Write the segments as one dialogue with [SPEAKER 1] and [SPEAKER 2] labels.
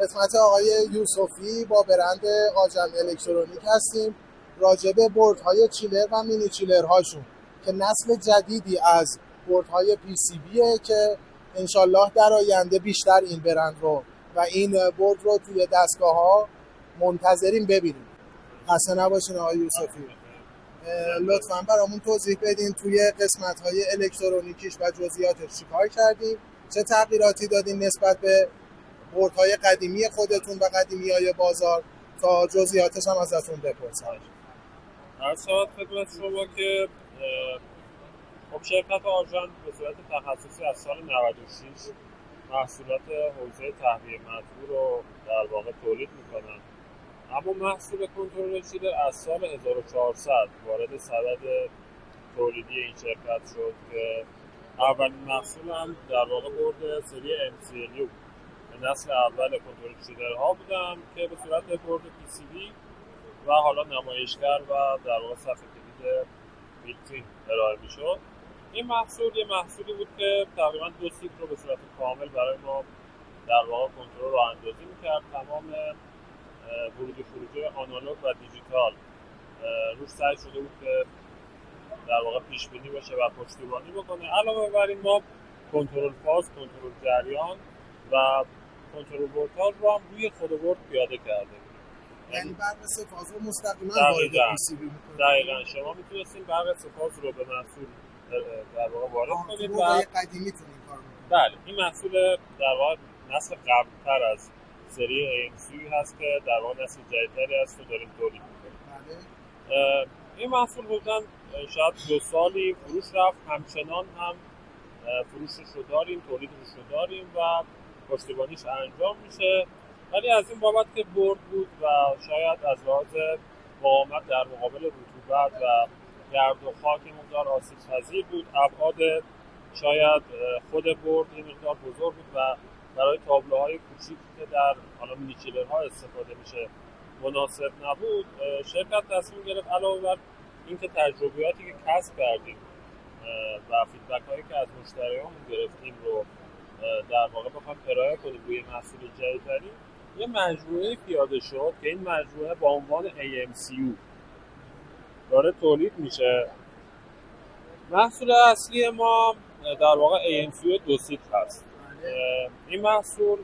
[SPEAKER 1] خدمت آقای یوسفی با برند آجم الکترونیک هستیم. راجع به بردهای چیلر و مینی چیلر هاشون که نسل جدیدی از بردهای پی سی بیه که انشالله در آینده بیشتر این برند رو و این برد رو توی دستگاه ها منتظریم ببینیم. خسته نباشین آقای یوسفی. لطفاً برامون توضیح بدین توی قسمت‌های الکترونیکیش و جزئیاتش چیکار کردیم، چه تغییراتی دادین نسبت به بردهای قدیمی خودتون و قدیمی‌های بازار تا جزئیاتش هم ازتون بپرسم.
[SPEAKER 2] عرض شود خدمت شما که خب شرکت آژان به صورت تخصصی از سال 96 محصولات حوزه تهویه مطبوع رو در واقع تولید می‌کنن. اما محصول کنترل چیلر از سال 1400 وارد سبد تولیدی این شرکت شد که اولین محصول هم در واقع برد سری MCLU نسل اول کنترل چیلرها بودن که به صورت برد PCB و حالا نمایشگر و در واقع صفحه کلید بیلتین ارائه میشد. این محصول یه محصولی بود که تقریبا 2 سیکل رو به صورت کامل برای ما در واقع کنترل رو اندازی میکرد. تمام ورودی خروجی آنالوگ و دیجیتال روش سعی شده بود که در واقع پیش بینی بشه و پشتیبانی بکنه. علاوه بر این ما کنترل فاز، کنترل جریان و کنترل ولتاژ رو هم روی خود برد پیاده کرده.
[SPEAKER 1] یعنی برق سه فاز رو مستقیما وارد پی سی بی می‌کنید.
[SPEAKER 2] دقیقاً شما میتونستین برق سه فاز رو به محصول در واقع وارد کنید و
[SPEAKER 1] قدیمیتون این کارو می‌کنید.
[SPEAKER 2] بله، این محصول در واقع نسل قبل‌تر از سری AMC هست که در واقع نسل جدیدتری هست که داریم تولید می‌کنیم. بله. این محصول بودن شاید 2 سالی فروش رفت، همچنان هم فروشش رو داریم، تولیدش رو داریم و پشتیبانیش انجام میشه. ولی از این بابت که برد بود و شاید از لحاظ مقاومت در مقابل رطوبت و گرد و خاک مقدار آسیب پذیر بود، ابعاد شاید خود برد این مقدار بزرگ بود و برای تابلوهای کوچیکی که در حالا مینی چیلرها استفاده میشه مناسب نبود. شرکت تصمیم گرفت علاوه بر اینکه تجربیاتی که کسب کردیم و فیدبک هایی که از مشتریامون گرفتیم رو در واقع بخوام ارائه کنیم روی محصول جدیدتری، یه مجموعه پیاده شد که این مجموعه با عنوان AMCU داره تولید میشه. محصول اصلی ما در واقع AMCU 2 سیکل هست. این محصول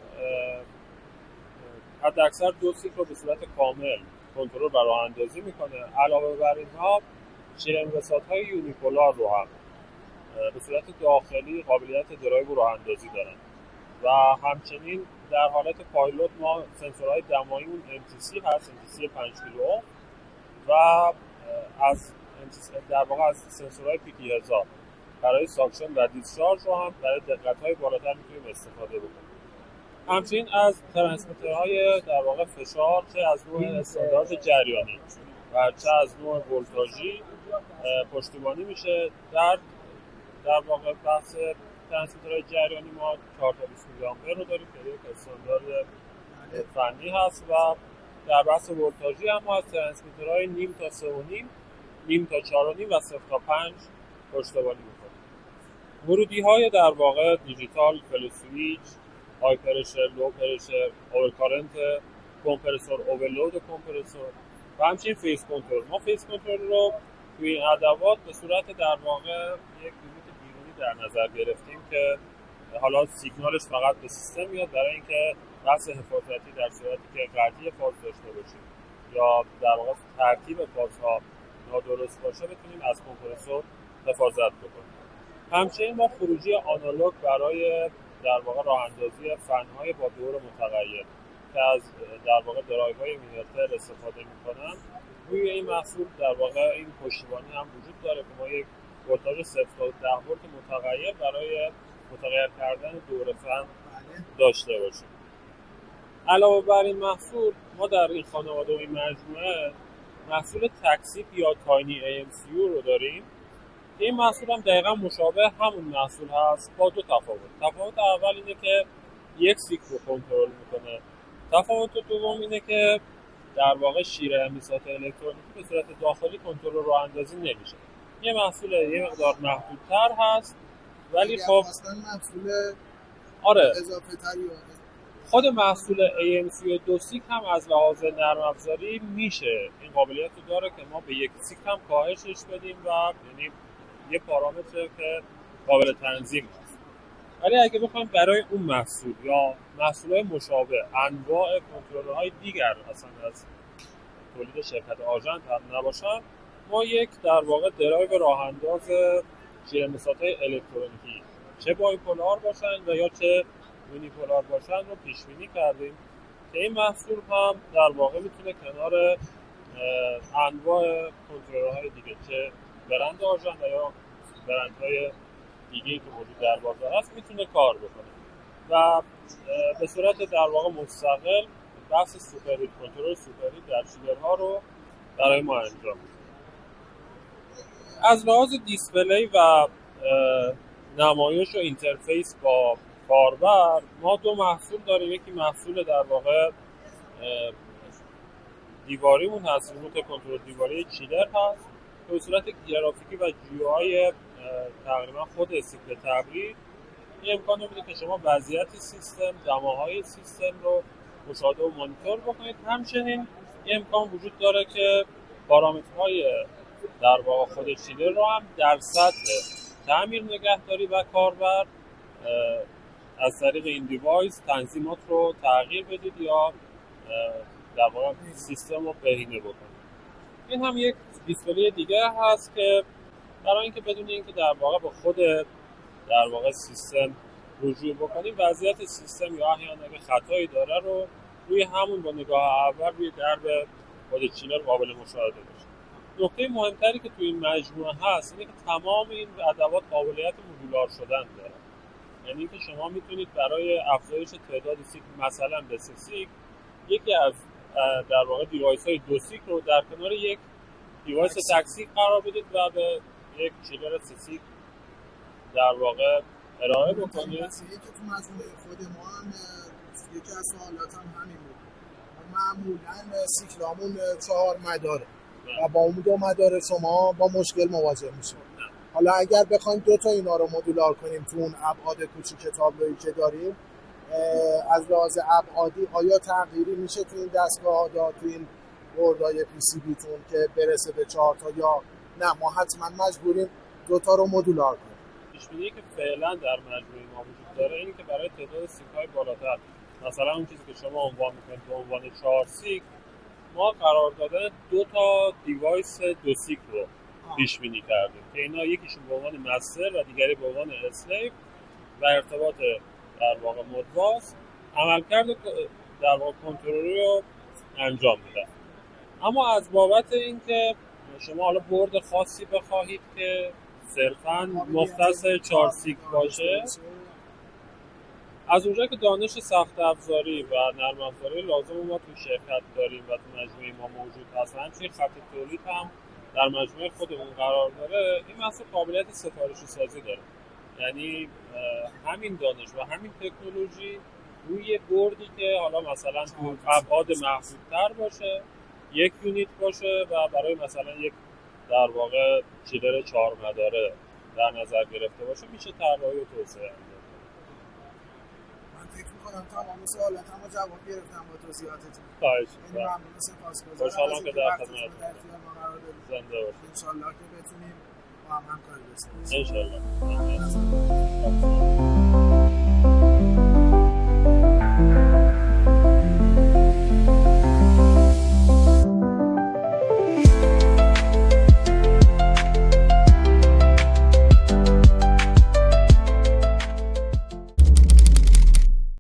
[SPEAKER 2] حد اکثر 2 سیکل رو به صورت کامل کنترل و راه اندازی میکنه. علاوه بر اینها شیر انبساط‌های یونیپولار رو هم به صورت داخلی قابلیت درایو و راه اندازی دارن و همچنین در حالت پایلوت ما سنسورهای دماییمون MTC هست، MTC 5 کیلو و از در واقع از سنسورهای PT1000 برای ساکشن و دیسچارج رو هم برای دقت‌های بالاتر میتونیم استفاده بکنیم. همچنین از ترانسمیترهای در واقع فشار چه از نوع استاندارد جریانی و چه از نوع ولتاژی پشتیبانی میشه. در واقع بحث ترانسمیترهای جریانی ما 4 تا 20 میلی آمپر رو داریم که یک استاندارد فنی هست و در بحث ولتاژی هم ما از ترانسمیترهای نیم تا 3.5 نیم تا 4.5 و 0 تا 5 پشتیبانی میکنیم. ورودی‌های در واقع دیجیتال، فل سویچ، های پرشر، لو پرشر، اوورکارنت کمپرسور، اوورلود کمپرسور و همچنین فیس کنترل. ما فیس کنترل رو توی این ادوات به صورت در واقع یک یونیت بیرونی در نظر گرفتیم که حالا سیگنالش فقط به سیستم میاد برای اینکه بحث حفاظتی در صورتی که قطعی فاز داشته باشیم یا در واقع ترتیب فازها نادرست باشه بتونیم از کمپرسور حفاظت بکنیم. همچنین ما خروجی آنالوگ برای در واقع راه اندازی فن‌های با دور متغیر که از در واقع درایوهای مینیاتر استفاده می‌کنن روی این محصول در واقع این پشتیبانی هم وجود داره که ما یک ولتاژ 0 تا 10 ولت متغیر برای متغیر کردن دور فن داشته باشیم. علاوه بر این محصول ما در این خانواده و این مجموعه محصول تکسیپ یا تاینی AMCU رو داریم. این محصول هم دقیقا مشابه همون محصول هست با 2 تفاوت. تفاوت اول اینه که یک سیکل رو کنترل میکنه. تفاوت دوم اینه که در واقع شیر انبساط الکترونیکی به صورت داخلی کنترل رو راه اندازی نمیشه. یه محصول یه مقدار محدودتر هست ولی خب
[SPEAKER 1] محصول
[SPEAKER 2] آره
[SPEAKER 1] اضافه تری
[SPEAKER 2] خود محصول AMC 2 سیک هم از لحاظ نرم افزاری میشه این قابلیت رو داره که ما به یک سیک هم کاهشش بدیم و یعنی یه پارامتر که قابل تنظیم هست. ولی اگه بخوایم برای اون محصول یا محصولات مشابه انواع کنترلرهای دیگر اصلا از تولید شرکت آژانت هم نباشن، ما یک در واقع درایو راه انداز شیرمسات‌های الکترونیکی چه بایپولار باشن و یا چه یونیپولار باشن رو پیش بینی کردیم که این محصول هم در واقع میتونه کنار انواع کنترلرهای دیگه چه برند آژانت یا برندهای دیگه‌ای که موجود در بازار هست میتونه کار بکنه و به صورت در واقع مستقل بحث سوپرهیت کنترل سوپرهیت در چیلرها رو برای ما انجام میده. از لحاظ دیسپلی و نمایش و اینترفیس با کاربر ما دو محصول داریم. یکی محصول در واقع دیواریمون هست، ریموت کنترل دیواری چیلر هست که به صورت گرافیکی و GUI تقریبا خود سیکل تبریز این امکان رو میده که شما وضعیت سیستم، دماهای سیستم رو مشاهده و مانیتور بکنید. همچنین این امکان وجود داره که پارامترهای در واقع خود چیلر رو هم در سطح تعمیر، نگهداری و کاربر از طریق این دیوایس تنظیمات رو تغییر بدید یا در واقع سیستم رو بهینه بکنید. این هم یک دیسپلی دیگه هست که برای اینکه بدون اینکه در واقع به خود در واقع سیستم رجوع بکنیم وضعیت سیستم یا احیانا اگه خطایی داره رو روی همون با نگاه اول روی درب خود چیلر قابل مشاهده بشه. نکته مهمتری که تو این مجموعه هست اینه که تمام این ادوات قابلیت مدولار شدن داره. یعنی اینکه شما میتونید برای افزایش تعداد سیک مثلا به 3 سیک یکی از در واقع دیوایس های 2 سیک رو در کنار یک دیوایس تک سیک قرار بدید و به یک چیلر 3 سیک در واقع ارائه بکنید.
[SPEAKER 1] مسئله که تو مجموعه خود ما هم یکی از سوالات هم همین بود. معمولا سیکلامون 4 مداره و با اون 2 مدار شما با مشکل مواجه میشید. حالا اگر بخوایم 2 تا اینا رو مدولار کنیم تو اون ابعاد کوچیک تابلویی که داریم، از لحاظ ابعادی آیا تغییری میشه تو این دستگاه ها تو این بوردهای پی سی بی تون که برسه به 4 تا یا نه ما حتما مجبوریم 2 تا رو مدولار کنیم؟
[SPEAKER 2] پیش‌بینی که فعلا در مجموعه ما وجود داره اینه که برای تعداد سیک‌های بالاتر، مثلا اون چیزی که شما عنوان می‌کنید به عنوان 4 سیک، ما قرار دادن 2 تا دیوایس 2 سیک رو پیش بینی کردیم که اینا یکیشون به عنوان مستر و دیگری به عنوان اسلیو و ارتباط در واقع مدواس عملکرد در واقع کنترلی رو انجام میدن. اما از بابت اینکه شما حالا بورد خاصی بخواهید که صرفاً مختص 4 سیک باشه، از اونجا که دانش سخت افزاری و نرم افزاری لازم ما تو شرکت داریم و تو مجموعه ما موجود هست، همچنین خط تولید هم در مجموعه خودمون قرار داره، این محصول قابلیت سفارشی سازی داره. یعنی همین دانش و همین تکنولوژی روی بوردی که حالا مثلا تو ابعاد محدودتر باشه، یک یونیت باشه و برای مثلا یک در واقع چیلر 4 مداره در نظر گرفته باشه میشه طراحی و توسعه انجام.
[SPEAKER 1] من فکر می‌کنم تمام سوالاتمو جواب گرفتم با توضیحاتتون.
[SPEAKER 2] خواهش
[SPEAKER 1] خیلی ممنون، سپاسگزارم.
[SPEAKER 2] خوشحالم که در خدمت
[SPEAKER 1] هستم.
[SPEAKER 2] زنده باشید.
[SPEAKER 1] ان شاءالله که بتونیم با هم همکاری داشته باشیم.
[SPEAKER 2] ان شاءالله.